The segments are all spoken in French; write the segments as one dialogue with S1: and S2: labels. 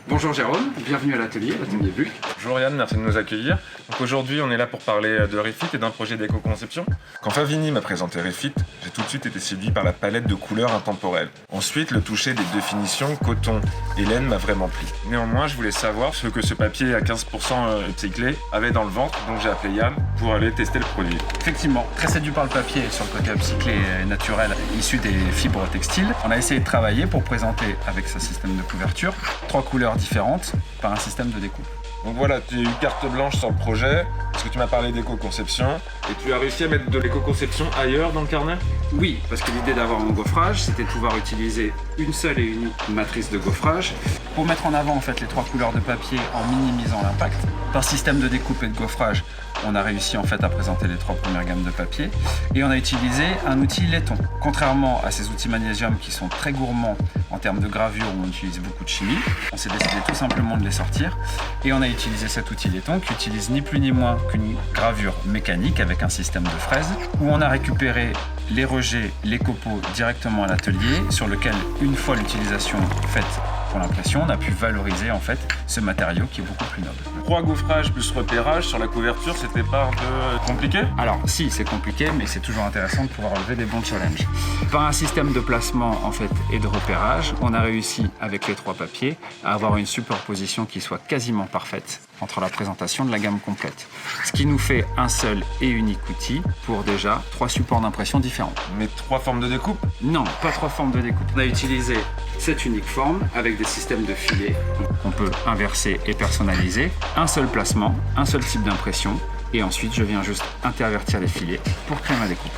S1: Bonjour Jérôme, bienvenue à l'atelier Bulk.
S2: Bonjour Yann, merci de nous accueillir. Donc aujourd'hui, on est là pour parler de Refit et d'un projet d'éco-conception. Quand Favini m'a présenté Refit, j'ai tout de suite été séduit par la palette de couleurs intemporelles. Ensuite, le toucher des définitions coton et laine m'a vraiment plu. Néanmoins, je voulais savoir ce que ce papier à 15% upcyclé avait dans le ventre, donc j'ai appelé Yann pour aller tester le produit.
S1: Effectivement, très séduit par le papier sur le côté upcyclé et naturel issu des fibres textiles. On a essayé de travailler pour présenter avec ce système de couverture 3 couleurs différentes par un système de découpe.
S2: Donc voilà, tu as eu carte blanche sur le projet, parce que tu m'as parlé d'éco-conception, et tu as réussi à mettre de l'éco-conception ailleurs dans le carnet?
S1: Oui, parce que l'idée d'avoir mon gaufrage, c'était de pouvoir utiliser une seule et unique matrice de gaufrage pour mettre en avant en fait les 3 couleurs de papier en minimisant l'impact. Par système de découpe et de gaufrage, on a réussi en fait à présenter les 3 premières gammes de papier et on a utilisé un outil laiton. Contrairement à ces outils magnésium qui sont très gourmands en termes de gravure où on utilise beaucoup de chimie, on s'est décidé tout simplement de les sortir et on a utilisé cet outil laiton qui utilise ni plus ni moins qu'une gravure mécanique avec un système de fraise où on a récupéré les rejets, les copeaux directement à l'atelier sur lequel, une fois l'utilisation faite pour l'impression, on a pu valoriser en fait ce matériau qui est beaucoup plus noble.
S2: 3 gaufrages plus repérage sur la couverture, c'était pas un peu compliqué?
S1: Alors si, c'est compliqué, mais c'est toujours intéressant de pouvoir relever des bons challenges. Par un système de placement en fait et de repérage, on a réussi avec les 3 papiers à avoir une superposition qui soit quasiment parfaite entre la présentation de la gamme complète. Ce qui nous fait un seul et unique outil pour déjà 3 supports d'impression différents.
S2: Mais 3 formes de découpe?
S1: Non, pas 3 formes de découpe. On a utilisé cette unique forme avec des systèmes de filets qu'on peut inverser et personnaliser. Un seul placement, un seul type d'impression et ensuite je viens juste intervertir les filets pour créer ma découpe.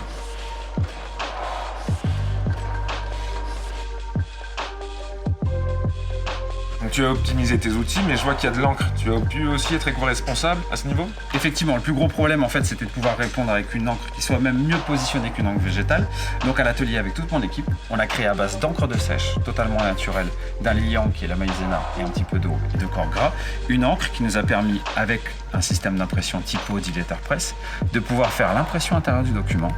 S2: Donc tu as optimisé tes outils, mais je vois qu'il y a de l'encre. Tu as pu aussi être éco-responsable à ce niveau?
S1: Effectivement, le plus gros problème en fait, c'était de pouvoir répondre avec une encre qui soit même mieux positionnée qu'une encre végétale. Donc à l'atelier avec toute mon équipe, on a créé à base d'encre de sèche, totalement naturelle, d'un liant qui est la maïzena et un petit peu d'eau et de corps gras, une encre qui nous a permis, avec un système d'impression typo d'Letterpress, de pouvoir faire l'impression intérieure du document,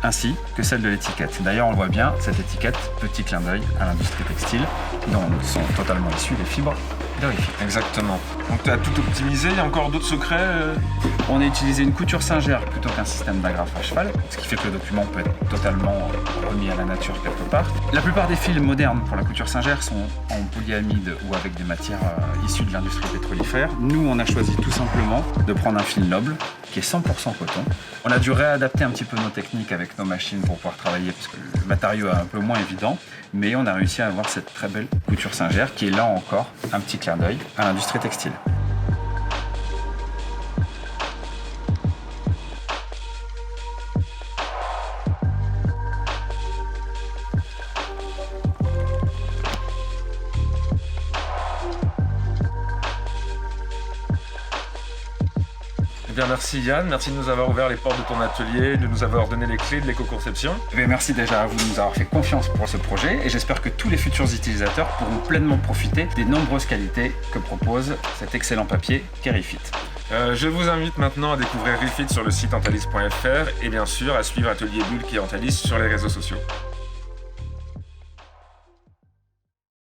S1: ainsi que celle de l'étiquette. D'ailleurs, on le voit bien, cette étiquette, petit clin d'œil à l'industrie textile, dont sont totalement issues les fibres de Refit.
S2: Exactement. Donc tu as tout optimisé, il y a encore d'autres secrets?
S1: On a utilisé une couture singère plutôt qu'un système d'agrafe à cheval, ce qui fait que le document peut être totalement remis à la nature quelque part. La plupart des fils modernes pour la couture singère sont en polyamide ou avec des matières issues de l'industrie pétrolifère. Nous, on a choisi tout simplement de prendre un fil noble qui est 100% coton. On a dû réadapter un petit peu nos techniques avec nos machines pour pouvoir travailler parce que le matériau est un peu moins évident, mais on a réussi à avoir cette très belle couture singère qui est là encore un petit clin d'œil à l'industrie textile.
S2: Eh bien merci Yann, merci de nous avoir ouvert les portes de ton atelier, de nous avoir donné les clés de l'éco-conception.
S1: Merci déjà à vous de nous avoir fait confiance pour ce projet et j'espère que tous les futurs utilisateurs pourront pleinement profiter des nombreuses qualités que propose cet excellent papier qu'est Refit.
S2: Je vous invite maintenant à découvrir Refit sur le site antalis.fr et bien sûr à suivre Atelier Bulk et Antalis sur les réseaux sociaux.